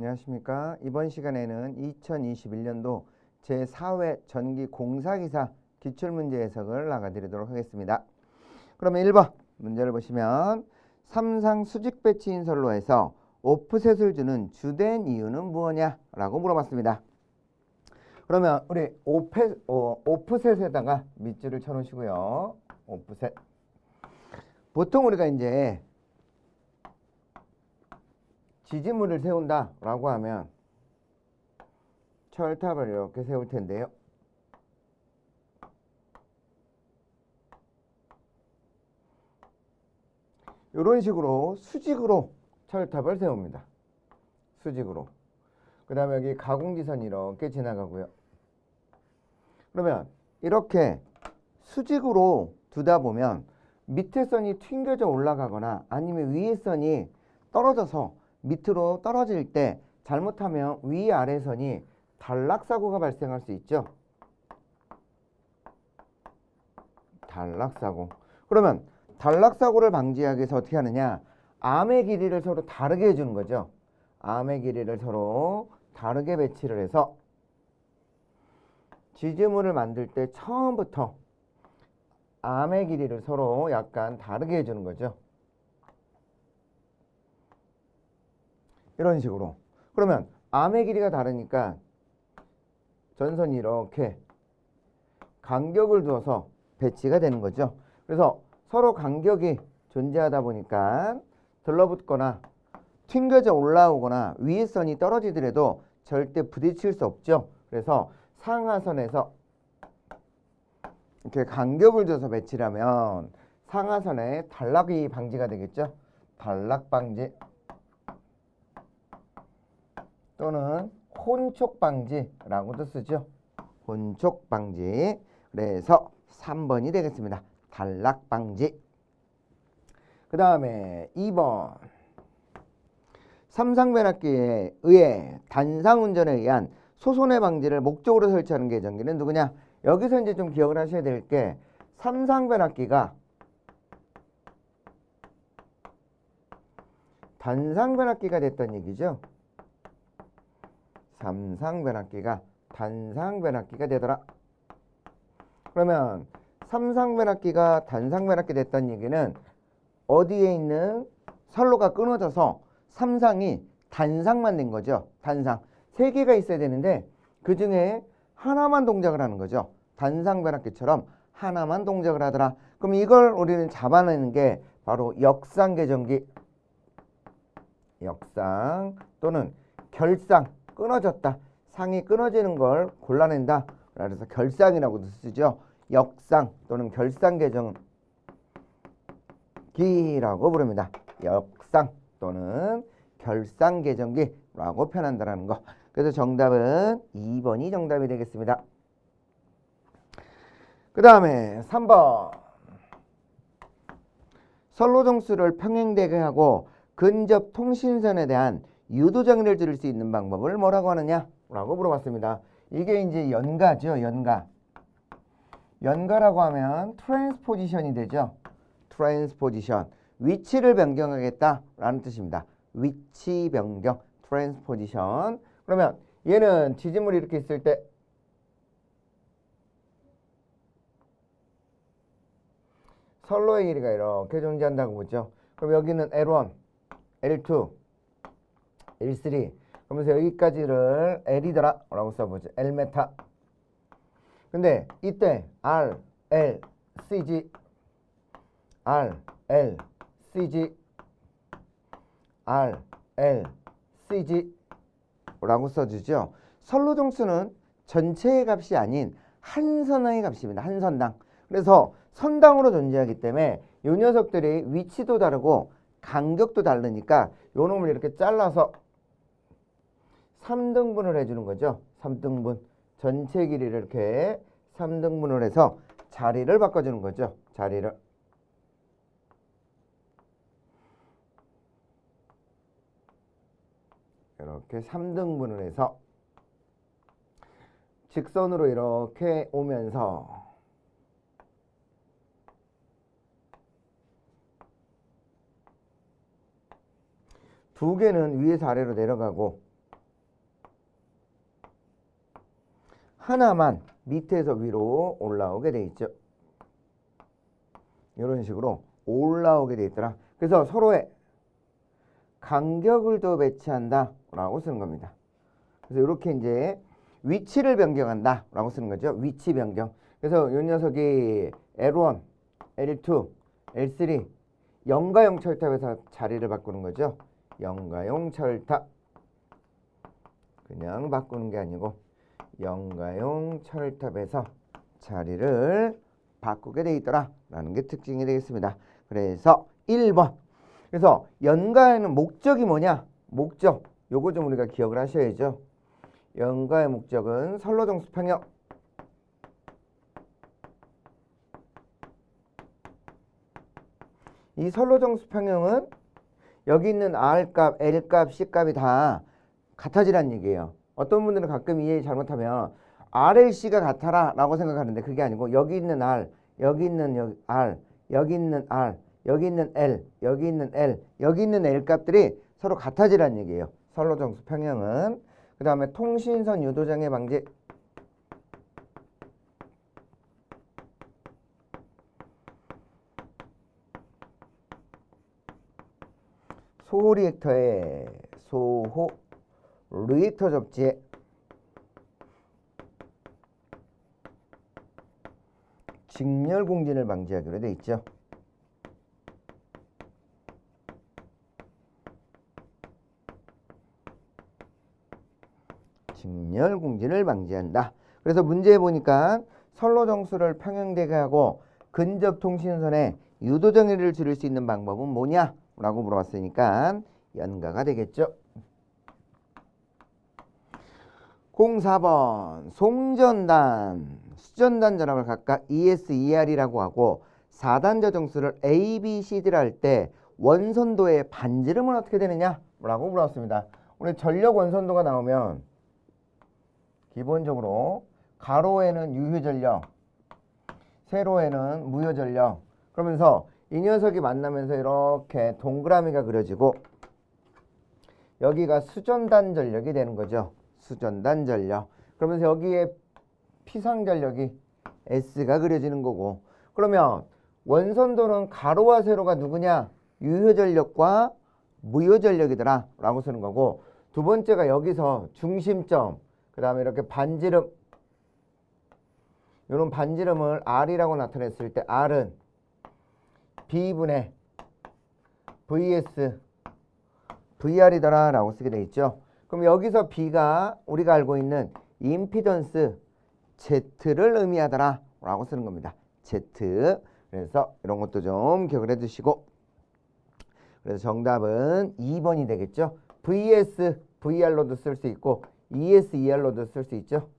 안녕하십니까. 이번 시간에는 2021년도 제4회 전기공사기사 기출문제 해석을 나가드리도록 하겠습니다. 그러면 1번 문제를 보시면 삼상 수직 배치인 선로에서 오프셋을 주는 주된 이유는 무엇냐? 라고 물어봤습니다. 그러면 우리 오프셋에다가 밑줄을 쳐놓으시고요. 오프셋. 보통 우리가 이제 지지물을 세운다 라고 하면 철탑을 이렇게 세울 텐데요. 이런 식으로 수직으로 철탑을 세웁니다. 수직으로. 그 다음에 여기 가공지선이 이렇게 지나가고요. 그러면 이렇게 수직으로 두다 보면 밑에 선이 튕겨져 올라가거나 아니면 위에 선이 떨어져서 밑으로 떨어질 때 잘못하면 위아래 선이 단락사고가 발생할 수 있죠. 단락사고. 그러면 단락사고를 방지하기 위해서 어떻게 하느냐? 암의 길이를 서로 다르게 해주는 거죠. 암의 길이를 서로 다르게 배치를 해서 지지물을 만들 때 처음부터 암의 길이를 서로 약간 다르게 해주는 거죠. 이런 식으로. 그러면 암의 길이가 다르니까 전선이 이렇게 간격을 두어서 배치가 되는 거죠. 그래서 서로 간격이 존재하다 보니까 들러붙거나 튕겨져 올라오거나 위에 선이 떨어지더라도 절대 부딪힐 수 없죠. 그래서 상하선에서 이렇게 간격을 줘서 배치를 하면 상하선에 단락이 방지가 되겠죠. 단락 방지 또는 혼촉 방지라고도 쓰죠. 혼촉 방지. 그래서 3번이 되겠습니다. 단락 방지. 그 다음에 2번. 삼상변압기에 의해 단상운전에 의한 소손해 방지를 목적으로 설치하는 계정기는 누구냐? 여기서 이제 좀 기억을 하셔야 될 게 삼상변압기가 단상변압기가 됐던 얘기죠. 삼상변압기가 단상변압기가 되더라. 그러면 삼상변압기가 단상변압기 됐던 얘기는 어디에 있는 선로가 끊어져서 삼상이 단상만 된 거죠. 단상. 세 개가 있어야 되는데 그 중에 하나만 동작을 하는 거죠. 단상변압기처럼 하나만 동작을 하더라. 그럼 이걸 우리는 잡아내는 게 바로 역상계정기. 역상 또는 결상. 끊어졌다. 상이 끊어지는 걸 골라낸다. 그래서 결상이라고도 쓰죠. 역상 또는 결상계정기라고 부릅니다. 역상 또는 결상계정기라고 표현한다는 거. 그래서 정답은 2번이 정답이 되겠습니다. 그 다음에 3번. 선로정수를 평행되게 하고 근접 통신선에 대한 유도장애를 줄일 수 있는 방법을 뭐라고 하느냐? 라고 물어봤습니다. 이게 이제 연가죠. 연가. 연가라고 하면 트랜스포지션이 되죠. 트랜스포지션. 위치를 변경하겠다라는 뜻입니다. 위치 변경. 트랜스포지션. 그러면 얘는 지지물이 이렇게 있을 때 선로의 길이가 이렇게 존재한다고 보죠. 그럼 여기는 L1, L2, L3 그러면서 여기까지를 L이더라 라고 써보죠. L메타. 근데 이때 R, L, CG R, L, CG R, L, CG 라고 써주죠. 선로정수는 전체의 값이 아닌 한 선의 값입니다. 한 선당. 그래서 선당으로 존재하기 때문에 이 녀석들이 위치도 다르고 간격도 다르니까 요 놈을 이렇게 잘라서 3등분을 해주는 거죠. 3등분. 전체 길이를 이렇게 3등분을 해서 자리를 바꿔주는 거죠. 자리를. 이렇게 3등분을 해서 직선으로 이렇게 오면서 두 개는 위에서 아래로 내려가고 하나만 밑에서 위로 올라오게 돼 있죠. 이런 식으로 올라오게 돼 있더라. 그래서 서로의 간격을 더 배치한다 라고 쓰는 겁니다. 그래서 이렇게 이제 위치를 변경한다 라고 쓰는 거죠. 위치 변경. 그래서 이 녀석이 L1, L2, L3 영가용 철탑에서 자리를 바꾸는 거죠. 영가용 철탑. 그냥 바꾸는 게 아니고 영가용 철탑에서 자리를 바꾸게 돼 있더라 라는 게 특징이 되겠습니다. 그래서 1번. 그래서 연가에는 목적이 뭐냐? 목적. 요거 좀 우리가 기억을 하셔야죠. 연가의 목적은 선로정수 평형. 이 선로정수 평형은 여기 있는 R값, L값, C값이 다 같아지란 얘기예요. 어떤 분들은 가끔 이해 잘못하면 RLC가 같아라 라고 생각하는데 그게 아니고 여기 있는 R, 여기 있는 R, 여기 있는 R, 여기 있는 L, 여기 있는 L, 여기 있는 L 값들이 서로 같아지란 얘기예요. 선로정수 평형은. 그 다음에 통신선 유도장애 방지. 소호 리액터의 소호 리액터 접지에 직렬 공진을 방지하기로 되어 있죠. 직렬 공진을 방지한다. 그래서 문제에 보니까 선로정수를 평행되게 하고 근접 통신선에 유도정의를 줄일 수 있는 방법은 뭐냐? 라고 물어봤으니까 연가가 되겠죠. 04번 송전단, 수전단 전압을 각각 ES, ER이라고 하고 4단자 정수를 A, B, CD를 할 때 원선도의 반지름은 어떻게 되느냐? 라고 물어봤습니다. 우리 전력 원선도가 나오면 기본적으로 가로에는 유효전력, 세로에는 무효전력. 그러면서 이 녀석이 만나면서 이렇게 동그라미가 그려지고 여기가 수전단 전력이 되는 거죠. 수전단 전력. 그러면서 여기에 피상 전력이 S가 그려지는 거고. 그러면 원선도는 가로와 세로가 누구냐? 유효전력과 무효전력이더라 라고 쓰는 거고, 두 번째가 여기서 중심점, 그 다음에 이렇게 반지름, 이런 반지름을 R이라고 나타냈을 때 R은 B분의 VS VR이더라 라고 쓰게 돼 있죠. 그럼 여기서 B가 우리가 알고 있는 임피던스 Z를 의미하더라 라고 쓰는 겁니다. Z. 그래서 이런 것도 좀 기억을 해 두시고, 그래서 정답은 2번이 되겠죠. VS VR로도 쓸 수 있고 ES ER로도 쓸 수 있죠.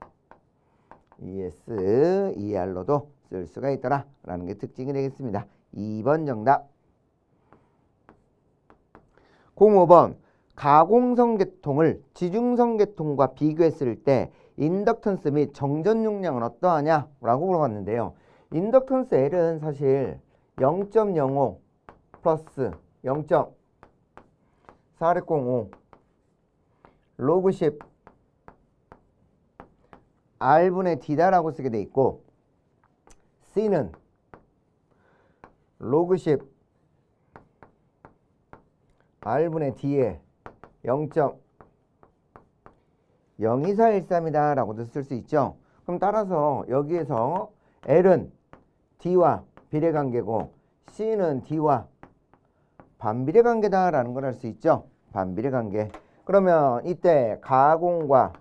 ES ER로도 쓸 수가 있더라 라는 게 특징이 되겠습니다. 2번 정답. 05번 가공성 계통을 지중성 계통과 비교했을 때 인덕턴스 및 정전 용량은 어떠하냐 라고 물어봤는데요. 인덕턴스 L은 사실 0.05 플러스 0.4605 로그 10 R분의 D다라고 쓰게 돼 있고, C는 로그 10 R분의 D에 0.02413이다 라고도 쓸 수 있죠. 그럼 따라서 여기에서 L은 D와 비례관계고 C는 D와 반비례관계다 라는 걸 알 수 있죠. 반비례관계. 그러면 이때 가공과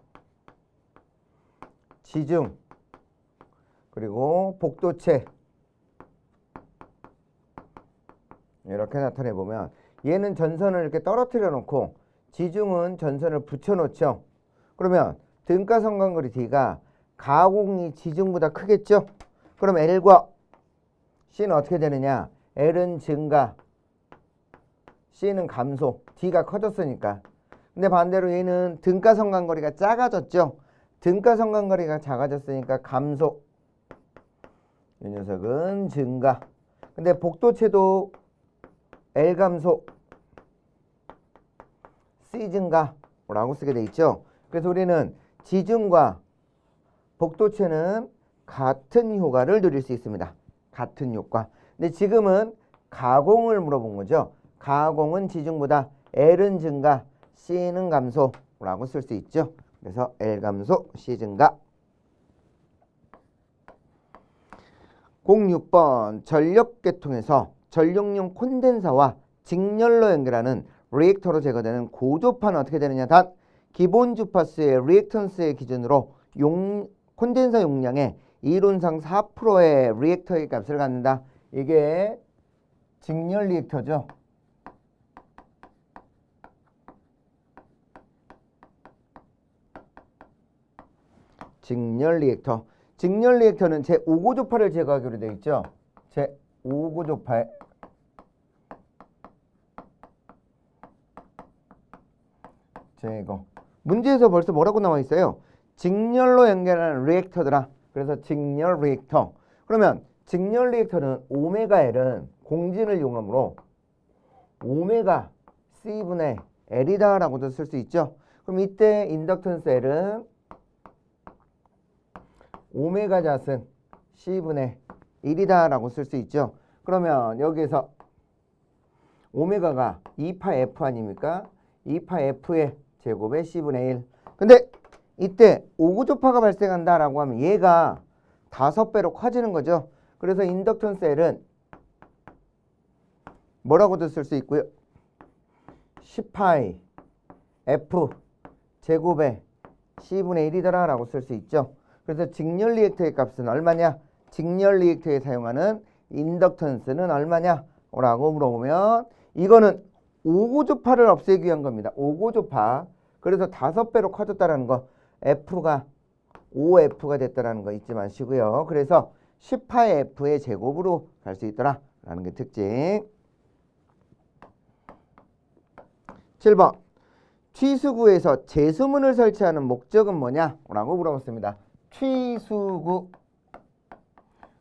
지중 그리고 복도체 이렇게 나타내 보면, 얘는 전선을 이렇게 떨어뜨려 놓고 지중은 전선을 붙여 놓죠. 그러면 등가성간거리 D가 가공이 지중보다 크겠죠. 그럼 L과 C는 어떻게 되느냐? L은 증가, C는 감소. D가 커졌으니까. 근데 반대로 얘는 등가성간거리가 작아졌죠. 등가성간거리가 작아졌으니까 감소. 이 녀석은 증가. 근데 복도체도 L 감소, C 증가 라고 쓰게 돼 있죠. 그래서 우리는 지중과 복도체는 같은 효과를 누릴 수 있습니다. 같은 효과. 근데 지금은 가공을 물어본 거죠. 가공은 지중보다 L은 증가, C는 감소라고 쓸 수 있죠. 그래서 L 감소, C 증가. 06번 전력계통에서 전력용 콘덴서와 직렬로 연결하는 리액터로 제거되는 고조파는 어떻게 되느냐. 단 기본 주파수의 리액턴스의 기준으로 콘덴서 용량의 이론상 4%의 리액터의 값을 갖는다. 이게 직렬 리액터죠. 직렬 리액터. 직렬 리액터는 제5고조파를 제거하기로 되어 있죠. 제5고조파에 제거. 문제에서 벌써 뭐라고 나와 있어요? 직렬로 연결하는 리액터더라. 그래서 직렬 리액터. 그러면 직렬 리액터는 오메가 L은 공진을 이용하므로 오메가 C분의 L이다 라고도 쓸 수 있죠. 그럼 이때 인덕턴스 L은 오메가 잣은 C분의 1이다 라고 쓸 수 있죠. 그러면 여기에서 오메가가 2파 F 아닙니까? 2파 F의 제곱에 C분의 1. 근데 이때 5구조파가 발생한다 라고 하면 얘가 5배로 커지는 거죠. 그래서 인덕턴스 L은 뭐라고도 쓸 수 있고요. 10파이 F 제곱에 C분의 1이더라 라고 쓸 수 있죠. 그래서 직렬 리액터의 값은 얼마냐? 직렬 리액터에 사용하는 인덕턴스는 얼마냐? 라고 물어보면 이거는 5구조파를 없애기 위한 겁니다. 5구조파. 그래서 5배로 커졌다라는 거. F가 5F가 됐다라는 거 잊지 마시고요. 그래서 10파의 F의 제곱으로 갈 수 있더라 라는 게 특징. 7번 취수구에서 제수문을 설치하는 목적은 뭐냐? 라고 물어봤습니다. 취수구,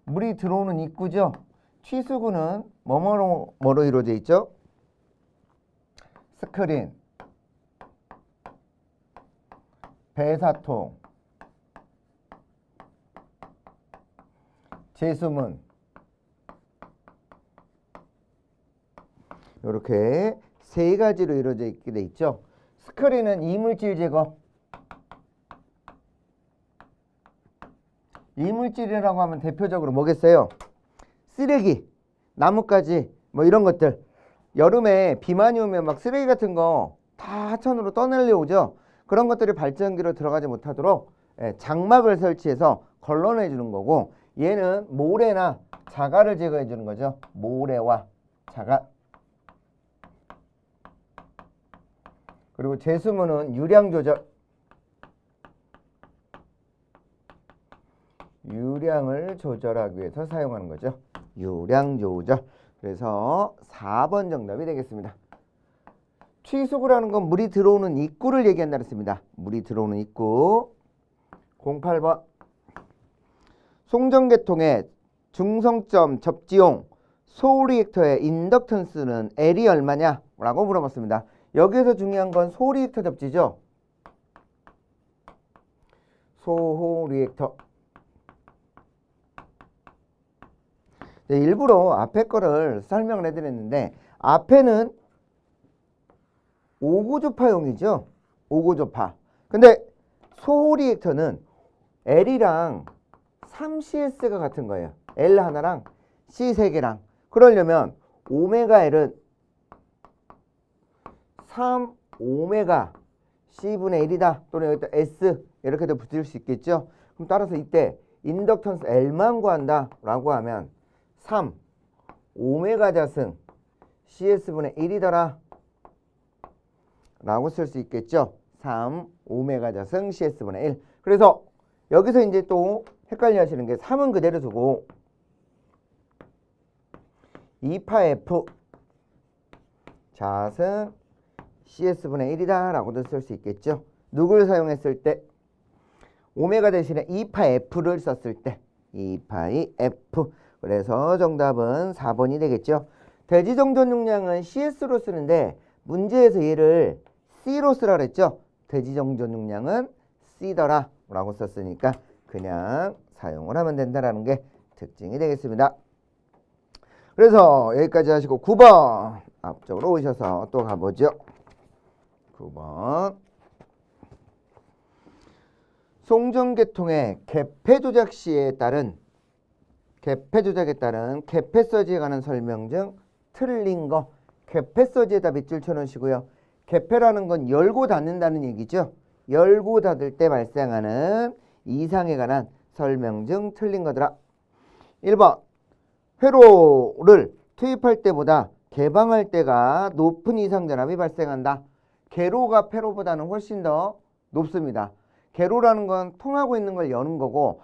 물이 들어오는 입구죠. 취수구는 뭐로 이루어져 있죠? 스크린, 배사통, 제수문, 이렇게 세 가지로 이루어져 있게 돼 있죠. 스크린은 이물질 제거. 이물질이라고 하면 대표적으로 뭐겠어요? 쓰레기, 나뭇가지, 뭐 이런 것들. 여름에 비 많이 오면 막 쓰레기 같은 거 다 하천으로 떠내려오죠. 그런 것들이 발전기로 들어가지 못하도록 장막을 설치해서 걸러내 주는 거고, 얘는 모래나 자갈을 제거해 주는 거죠. 모래와 자갈. 그리고 제수문은 유량 조절. 유량을 조절하기 위해서 사용하는 거죠. 유량 조절. 그래서 4번 정답이 되겠습니다. 취수구라는 건 물이 들어오는 입구를 얘기한다 그랬습니다. 물이 들어오는 입구. 08번 송전계통의 중성점 접지용 소리액터의 인덕턴스는 L이 얼마냐? 라고 물어봤습니다. 여기에서 중요한 건 소리액터 접지죠. 소리액터. 네, 일부러 앞에 거를 설명을 해드렸는데 앞에는 5구조파용이죠. 5구조파. 근데 소리액터는 L이랑 3CS가 같은 거예요. L 하나랑 C 3개랑. 그러려면 오메가 L은 3 오메가 C분의 1이다. 또는 여기다 S 이렇게도 붙일 수 있겠죠. 그럼 따라서 이때 인덕턴스 L만 구한다 라고 하면 3 오메가 잣은 CS분의 1이더라 라고 쓸 수 있겠죠. 3 오메가 잣은 CS분의 1. 그래서 여기서 이제 또 헷갈려 하시는 게 3은 그대로 두고 2파 F 잣은 CS분의 1이다 라고도 쓸 수 있겠죠. 누굴 사용했을 때? 오메가 대신에 2파 F를 썼을 때 2파이 F. 그래서 정답은 4번이 되겠죠. 대지정전 용량은 CS로 쓰는데 문제에서 얘를 C로 쓰라 그랬죠. 대지정전 용량은 C더라 라고 썼으니까 그냥 사용을 하면 된다라는 게 특징이 되겠습니다. 그래서 여기까지 하시고 9번 앞쪽으로 오셔서 또 가보죠. 9번 송전계통의 개폐 조작 시에 따른 개폐 조작에 따른 개폐 서지에 관한 설명 중 틀린 거 개폐 서지에다 밑줄 쳐놓으시고요. 개폐라는 건 열고 닫는다는 얘기죠. 열고 닫을 때 발생하는 이상에 관한 설명 중 틀린 거더라. 1번 회로를 투입할 때보다 개방할 때가 높은 이상전압이 발생한다. 개로가 폐로보다는 훨씬 더 높습니다. 개로라는 건 통하고 있는 걸 여는 거고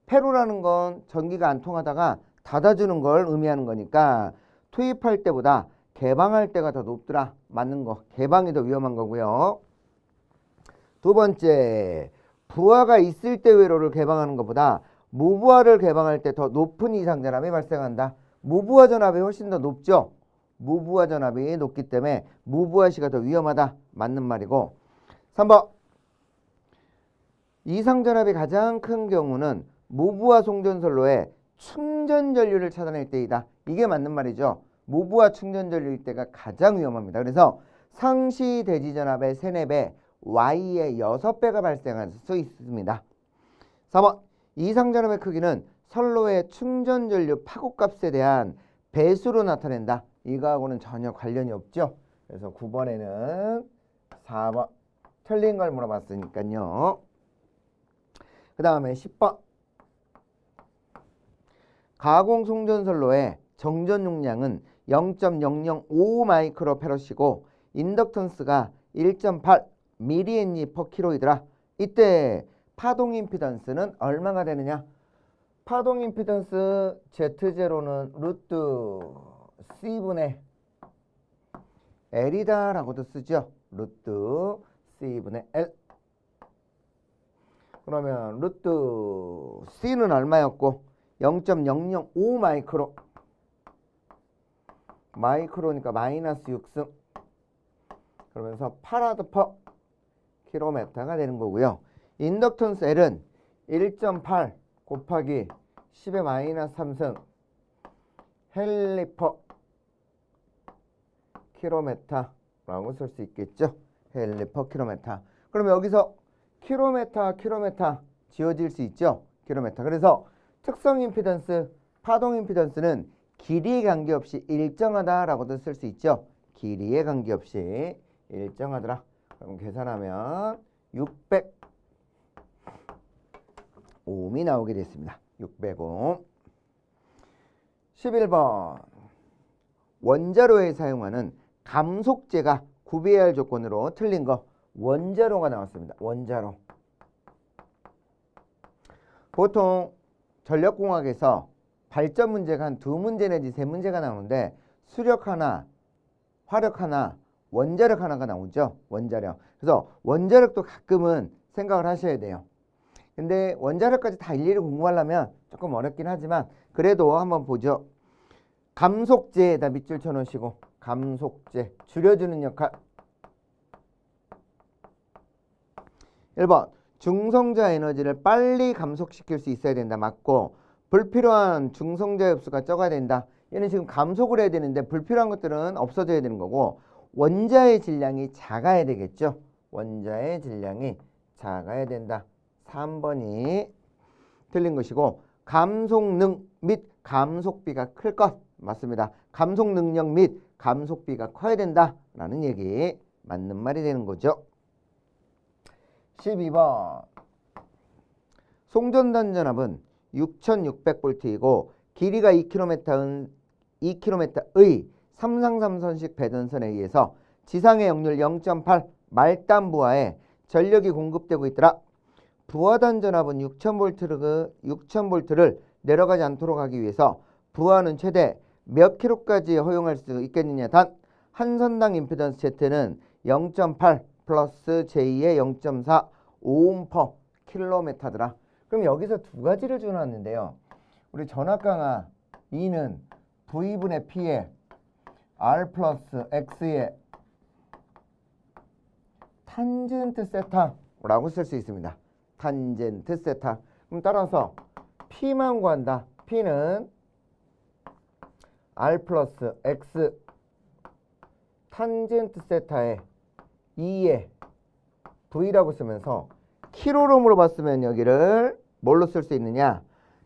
폐로라는 건 전기가 안 통하다가 닫아주는 걸 의미하는 거니까 투입할 때보다 개방할 때가 더 높더라. 맞는 거. 개방이 더 위험한 거고요. 두 번째, 부하가 있을 때 회로를 개방하는 것보다 무부하를 개방할 때 더 높은 이상전압이 발생한다. 무부하 전압이 훨씬 더 높죠. 무부하 전압이 높기 때문에 무부하 시가 더 위험하다. 맞는 말이고 3번 이상전압이 가장 큰 경우는 무부하 송전선로의 충전 전류를 차단할 때이다. 이게 맞는 말이죠. 무부하 충전 전류일 때가 가장 위험합니다. 그래서 상시 대지 전압의 3, 4배, Y의 6배가 발생할 수 있습니다. 4번 이상전압의 크기는 선로의 충전 전류 파고값에 대한 배수로 나타낸다. 이거하고는 전혀 관련이 없죠. 그래서 9번에는 4번 틀린 걸 물어봤으니까요. 그 다음에 10번 가공 송전선로의 정전 용량은 0.005 마이크로페럿이고 인덕턴스가 1.8 mH/kg이더라. 이때 파동 임피던스는 얼마가 되느냐? 파동 임피던스 Z0는 루트 C분의 L이다 라고도 쓰죠. 루트 C분의 L. 그러면 루트 C는 얼마였고 0.005 마이크로 마이크로니까 마이너스 6승 그러면서 파라드 퍼 킬로미터가 되는 거고요. 인덕턴스 L은 1.8 곱하기 10의 마이너스 3승 헨리 퍼 킬로미터라고 쓸 수 있겠죠. 헨리 퍼 킬로미터. 그러면 여기서 킬로미터 지워질 수 있죠. 킬로미터. 그래서 특성 임피던스, 파동 임피던스는 길이에 관계없이 일정하다라고도 쓸 수 있죠. 길이에 관계없이 일정하더라. 그럼 계산하면 600옴이 나오게 됐습니다. 600옴. 11번 원자로에 사용하는 감속제가 구비해야 할 조건으로 틀린 거 원자로가 나왔습니다. 원자로. 보통 전력공학에서 발전 문제가 한 2문제 내지 3문제가 나오는데 수력 하나, 화력 하나, 원자력 하나가 나오죠. 원자력. 그래서 원자력도 가끔은 생각을 하셔야 돼요. 근데 원자력까지 다 일일이 공부하려면 조금 어렵긴 하지만 그래도 한번 보죠. 감속제에다 밑줄 쳐놓으시고 감속제 줄여주는 역할. 1번 중성자 에너지를 빨리 감속시킬 수 있어야 된다. 맞고 불필요한 중성자 흡수가 적어야 된다. 얘는 지금 감속을 해야 되는데 불필요한 것들은 없어져야 되는 거고 원자의 질량이 작아야 되겠죠. 원자의 질량이 작아야 된다. 3번이 틀린 것이고 감속능 및 감속비가 클 것. 맞습니다. 감속 능력 및 감속비가 커야 된다라는 얘기 맞는 말이 되는 거죠. 12번 송전단 전압은 6600V이고 길이가 2km의 3상3선식 배전선에 의해서 지상의 역률 0.8 말단 부하에 전력이 공급되고 있더라. 부하단 전압은 6000V를 내려가지 않도록 하기 위해서 부하는 최대 몇 킬로까지 허용할 수 있겠느냐. 단 한 선당 임피던스 Z는 0.8 플러스 J의 0.4 오hm 퍼 킬로미터더라. 그럼 여기서 두 가지를 주놨는데요. 우리 전압 강화 2는 V분의 P에 R 플러스 X의 탄젠트 세타라고 쓸 수 있습니다. 탄젠트 세타. 그럼 따라서 P만 구한다. P는 R 플러스 X 탄젠트 세타의 2의 V라고 쓰면서 킬로로 물어봤으면 여기를 뭘로 쓸 수 있느냐?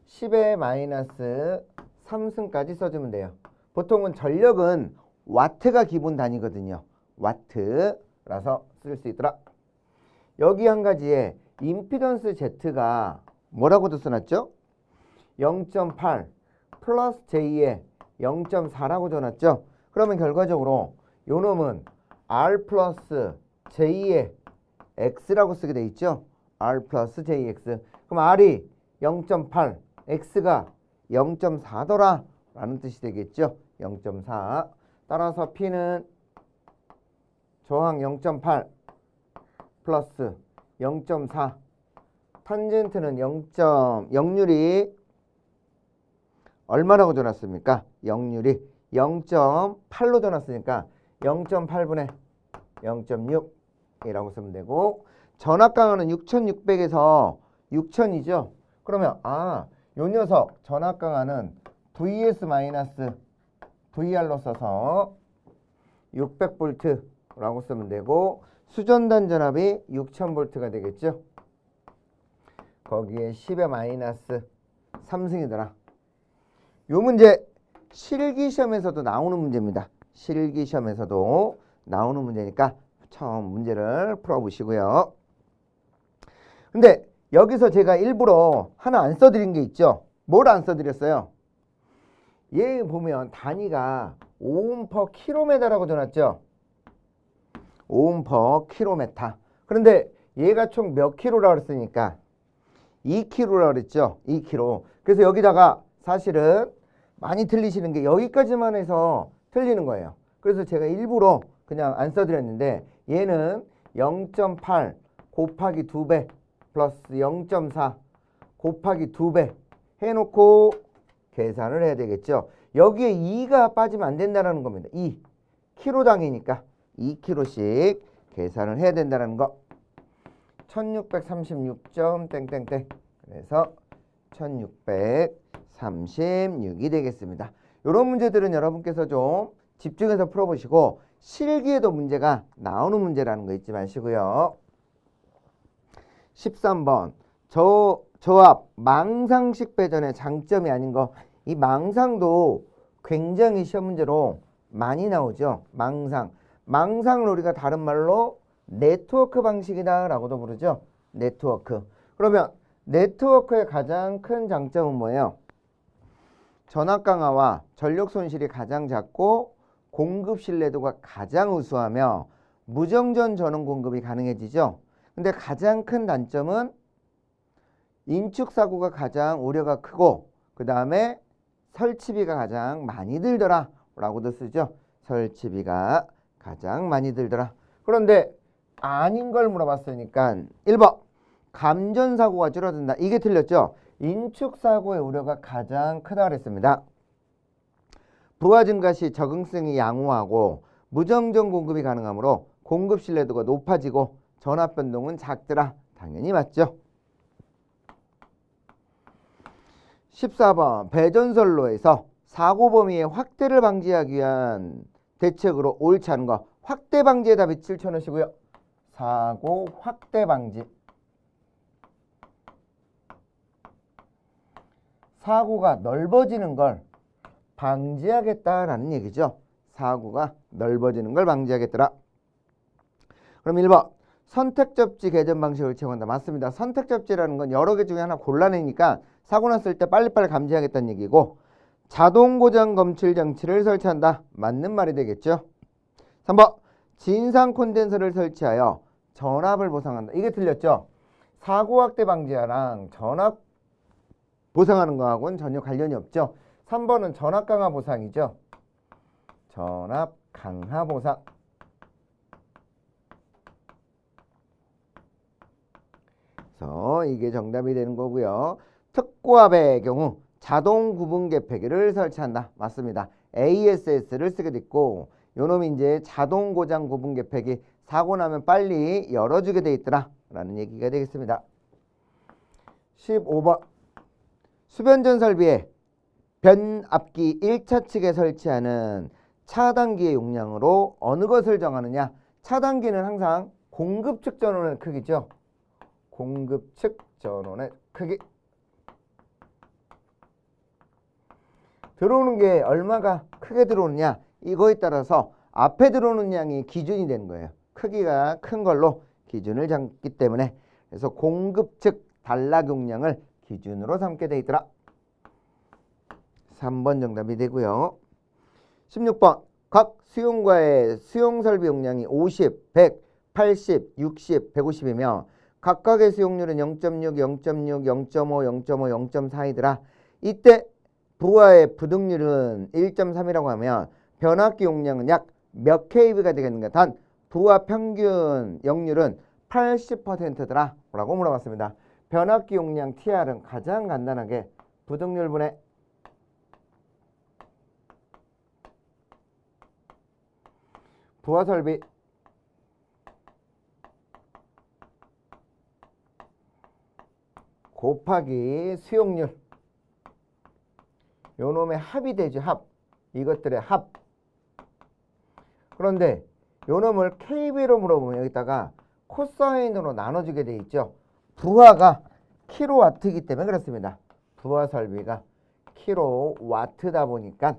10의 마이너스 3승까지 써주면 돼요. 보통은 전력은 와트가 기본 단위거든요. 와트라서 쓸 수 있더라. 여기 한 가지에 임피던스 Z가 뭐라고도 써놨죠? 0.8 플러스 J에 0.4라고 줘놨죠? 그러면 결과적으로 요 놈은 R 플러스 J에 X라고 쓰게 돼 있죠? R 플러스 JX. 그럼 R이 0.8, X가 0.4더라 라는 뜻이 되겠죠? 0.4. 따라서 P는 저항 0.8 플러스 0.4 탄젠트는 0.0률이 얼마라고 줘놨습니까? 0률이 0.8로 줘놨으니까 0.8분의 0.6이라고 쓰면 되고 전압강하는 6600에서 6000이죠. 그러면 요 녀석 전압강하는 VS 마이너스 VR로 써서 600V라고 쓰면 되고 수전단 전압이 6000V가 되겠죠. 거기에 10의 마이너스 3승이더라. 요 문제 실기시험에서도 나오는 문제입니다. 실기시험에서도 나오는 문제니까 처음 문제를 풀어보시고요. 근데 여기서 제가 일부러 하나 안 써드린 게 있죠. 뭘 안 써드렸어요? 얘 보면 단위가 오hm per 킬로미터라고 줘놨죠. 오hm per 킬로미터. 그런데 얘가 총 몇 킬로라고 그랬으니까 2킬로라고 그랬죠. 2킬로. 그래서 여기다가 사실은 많이 틀리시는 게 여기까지만 해서 틀리는 거예요. 그래서 제가 일부러 그냥 안 써드렸는데 얘는 0.8 곱하기 2배 플러스 0.4 곱하기 2배 해놓고 계산을 해야 되겠죠. 여기에 2가 빠지면 안 된다는 겁니다. 2. 킬로당이니까 2킬로씩 계산을 해야 된다는 거. 1636점 땡땡땡. 그래서 1636이 되겠습니다. 이런 문제들은 여러분께서 좀 집중해서 풀어보시고 실기에도 문제가 나오는 문제라는 거 잊지 마시고요. 13번 저압 망상식 배전의 장점이 아닌 거. 이 망상도 굉장히 시험 문제로 많이 나오죠. 망상을 우리가 다른 말로 네트워크 방식이다 라고도 부르죠. 네트워크. 그러면 네트워크의 가장 큰 장점은 뭐예요? 전압 강화와 전력 손실이 가장 작고 공급 신뢰도가 가장 우수하며 무정전 전원 공급이 가능해지죠. 근데 가장 큰 단점은 인축 사고가 가장 우려가 크고 그 다음에 설치비가 가장 많이 들더라 라고도 쓰죠. 설치비가 가장 많이 들더라. 그런데 아닌 걸 물어봤으니까 1번 감전사고가 줄어든다. 이게 틀렸죠. 인축사고의 우려가 가장 크다 그랬습니다. 부하 증가 시 적응성이 양호하고 무정전 공급이 가능하므로 공급 신뢰도가 높아지고 전압 변동은 작더라. 당연히 맞죠. 14번 배전선로에서 사고 범위의 확대를 방지하기 위한 대책으로 옳지 않은 거. 확대 방지의 답이 7,000원이고요. 사고 확대 방지. 사고가 넓어지는 걸 방지하겠다라는 얘기죠. 사고가 넓어지는 걸 방지하겠더라. 그럼 1번 선택 접지 개전 방식을 채용한다. 맞습니다. 선택 접지라는 건 여러 개 중에 하나 골라내니까 사고 났을 때 빨리빨리 감지하겠다는 얘기고 자동 고장 검출 장치를 설치한다. 맞는 말이 되겠죠. 3번 진상 콘덴서를 설치하여 전압을 보상한다. 이게 틀렸죠. 사고 확대 방지랑 전압 보상하는 거하고는 전혀 관련이 없죠. 3번은 전압 강화 보상이죠. 전압 강화 보상. 그래서 이게 정답이 되는 거고요. 특고압의 경우 자동 구분 개폐기를 설치한다. 맞습니다. ASS를 쓰게 됐고 요놈이 이제 자동 고장 구분 개폐기 사고 나면 빨리 열어주게 돼 있더라 라는 얘기가 되겠습니다. 15번. 수변전 설비에 변압기 1차 측에 설치하는 차단기의 용량으로 어느 것을 정하느냐. 차단기는 항상 공급 측 전원의 크기죠. 공급 측 전원의 크기. 들어오는 게 얼마가 크게 들어오느냐. 이거에 따라서 앞에 들어오는 양이 기준이 되는 거예요. 크기가 큰 걸로 기준을 잡기 때문에. 그래서 공급 측 단락 용량을 기준으로 삼게 돼 있더라. 3번 정답이 되고요. 16번. 각 수용과의 수용설비 용량이 50, 100, 80, 60, 150이며 각각의 수용률은 0.6, 0.6, 0.5, 0.5, 0.4이더라. 이때 부하의 부등률은 1.3이라고 하면 변압기 용량은 약 몇 kV가 되겠는가. 단 부하 평균 역률은 80%더라 라고 물어봤습니다. 변압기 용량 TR은 가장 간단하게 부등률분의 부하 설비 곱하기 수용률. 요 놈의 합이 되죠. 합. 이것들의 합. 그런데 요 놈을 KV로 물어보면 여기다가 코사인으로 나눠주게 돼 있죠. 부하가 킬로와트이기 때문에 그렇습니다. 부하 설비가 킬로와트다 보니까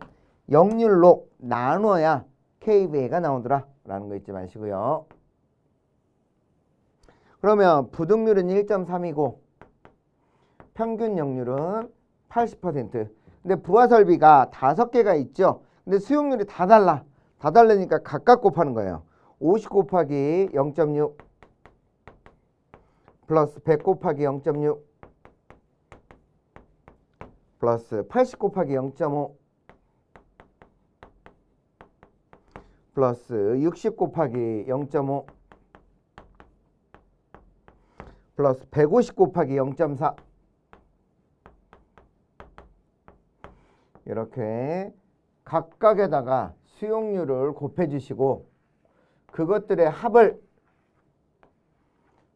역률로 나눠야 KVA가 나오더라 라는 거 잊지 마시고요. 그러면 부등률은 1.3이고 평균 역률은 80%. 근데 부하 설비가 5개가 있죠. 근데 수용률이 다 달라. 다 다르니까 각각 곱하는 거예요. 50 곱하기 0.6 플러스 100 곱하기 0.6 플러스 80 곱하기 0.5 플러스 60 곱하기 0.5 플러스 150 곱하기 0.4 이렇게 각각에다가 수용률을 곱해 주시고 그것들의 합을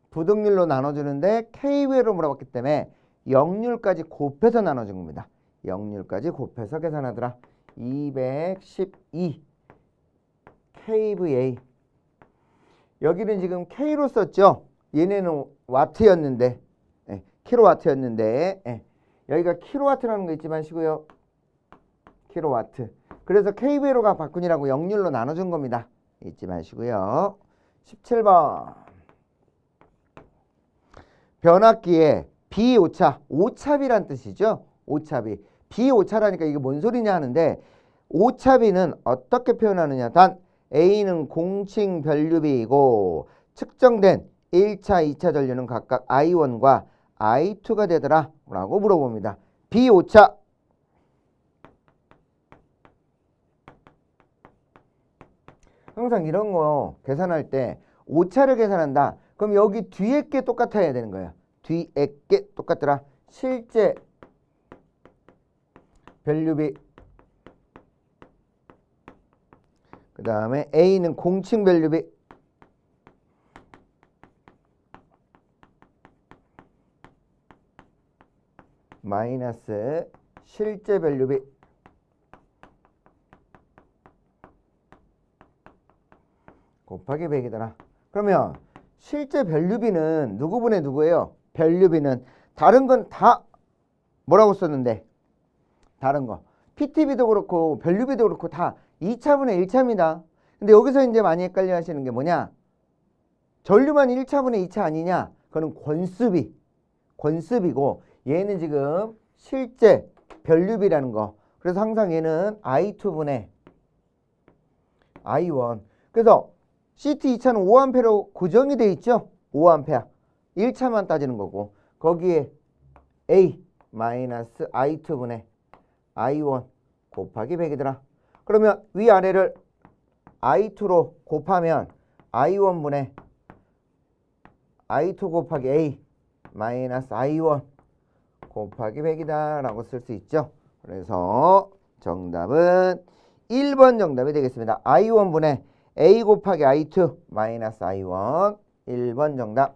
부등률로 나눠주는데 KVA로 물어봤기 때문에 역률까지 곱해서 나눠준 겁니다. 역률까지 곱해서 계산하더라. 212 KVA. 여기는 지금 K로 썼죠. 얘네는 와트였는데 킬로와트였는데 여기가 킬로와트라는 거 잊지 마시고요. 킬로와트. 그래서 KVA로가 바꾸니라고 역률로 나눠준 겁니다. 잊지 마시고요. 17번. 변압기에 비오차, 오차비란 뜻이죠. 오차비. 비오차라니까 이게 뭔 소리냐 하는데 오차비는 어떻게 표현하느냐. 단 A는 공칭 변류비이고 측정된 1차, 2차 전류는 각각 I1과 I2가 되더라 라고 물어봅니다. 비오차. 항상 이런 거 계산할 때 오차를 계산한다. 그럼 여기 뒤에 게 똑같아야 되는 거예요. 뒤에 게 똑같더라. 실제 변류비. 그 다음에 A는 공칭 변류비. 마이너스 실제 변류비. 곱하기 100이더라. 그러면 실제 변류비는 누구분의 누구예요? 변류비는 다른 건 다 뭐라고 썼는데 다른 거 PT비도 그렇고 변류비도 그렇고 다 2차분의 1차입니다. 근데 여기서 이제 많이 헷갈려 하시는 게 뭐냐? 전류만 1차분의 2차 아니냐? 그거는 권수비. 권수비고 얘는 지금 실제 변류비라는 거. 그래서 항상 얘는 I2분의 I1. 그래서 CT 2차는 5A로 고정이 돼 있죠. 5A. 1차만 따지는 거고 거기에 A 마이너스 I2분의 I1 곱하기 100이더라. 그러면 위아래를 I2로 곱하면 I1분의 I2 곱하기 A 마이너스 I1 곱하기 100이다 라고 쓸 수 있죠. 그래서 정답은 1번 정답이 되겠습니다. I1분의 A 곱하기 I2 마이너스 I1 1번 정답.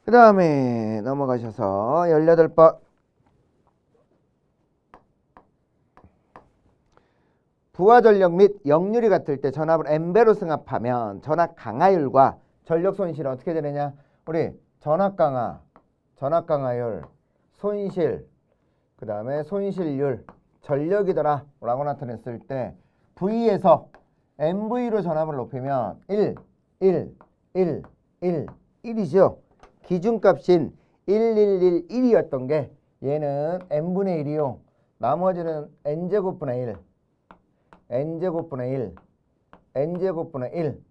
그 다음에 넘어가셔서 18번. 부하 전력 및 역률이 같을 때 전압을 n배로 승합하면 전압 강하율과 전력 손실은 어떻게 되느냐? 우리 전압 강하율, 손실, 그 다음에 손실률, 전력이더라 라고 나타냈을 때 V에서 nV로 전압을 높이면 1이죠. 기준값인 1111이었던 게 얘는 n분의 1이요. 나머지는 n제곱분의 1.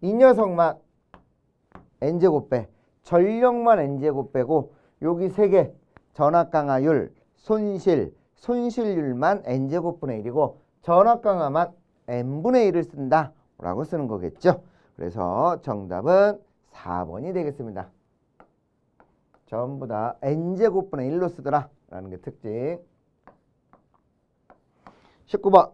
이 녀석만 n제곱배, 전력만 n제곱배고 여기 세 개 전압 강하율, 손실률만 n제곱분의 1이고 전압 강하만 n분의 1을 쓴다 라고 쓰는 거겠죠. 그래서 정답은 4번이 되겠습니다. 전부 다 n제곱분의 1로 쓰더라 라는 게 특징. 19번.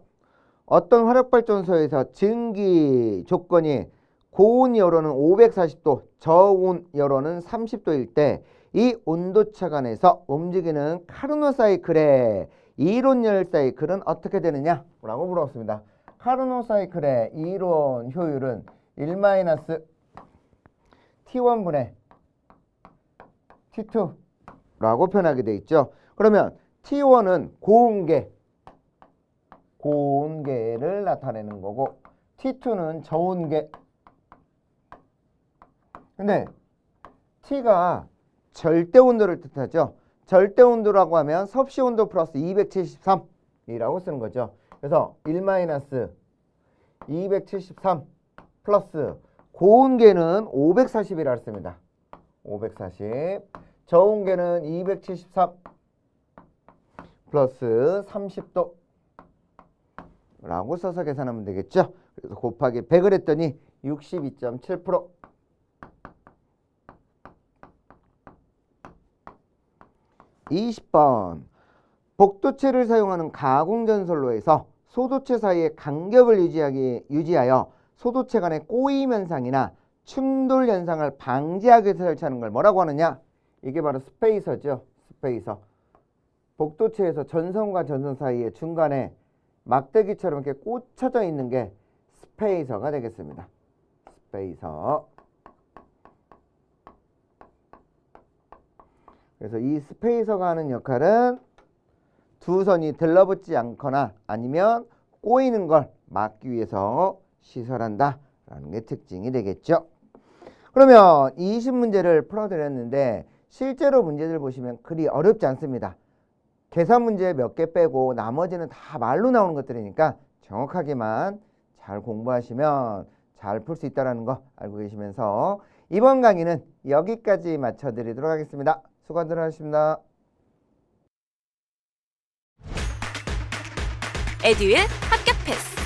어떤 화력발전소에서 증기 조건이 고온 열원은 540도, 저온 열원은 30도일 때 이 온도차 간에서 움직이는 카르노 사이클의 이론열 사이클은 어떻게 되느냐? 라고 물어봤습니다. 카르노 사이클의 이론 효율은 1-T1분의 T2라고 표현하게 되어 있죠. 그러면 T1은 고온계를 나타내는 거고 T2는 저온계. 근데 T가 절대온도를 뜻하죠. 절대온도라고 하면 섭씨온도 플러스 273이라고 쓰는 거죠. 그래서 1-273 플러스 고온계는 540이라고 씁니다. 540. 저온계는 273 플러스 30도 라고 써서 계산하면 되겠죠. 그래서 곱하기 100을 했더니 62.7%. 20번. 복도체를 사용하는 가공전선로에서 소도체 사이의 간격을 유지하여 소도체 간의 꼬임 현상이나 충돌 현상을 방지하기 위해서 설치하는 걸 뭐라고 하느냐? 이게 바로 스페이서죠. 스페이서. 복도체에서 전선과 전선 사이에 중간에 막대기처럼 이렇게 꽂혀져 있는 게 스페이서가 되겠습니다. 스페이서. 그래서 이 스페이서가 하는 역할은 두 선이 들러붙지 않거나 아니면 꼬이는 걸 막기 위해서 시설한다 라는 게 특징이 되겠죠. 그러면 20문제를 풀어드렸는데 실제로 문제들 보시면 그리 어렵지 않습니다. 계산 문제 몇 개 빼고 나머지는 다 말로 나오는 것들이니까 정확하게만 잘 공부하시면 잘 풀 수 있다는 거 알고 계시면서 이번 강의는 여기까지 마쳐드리도록 하겠습니다. 수고들 하셨습니다. 에듀윌 합격 패스.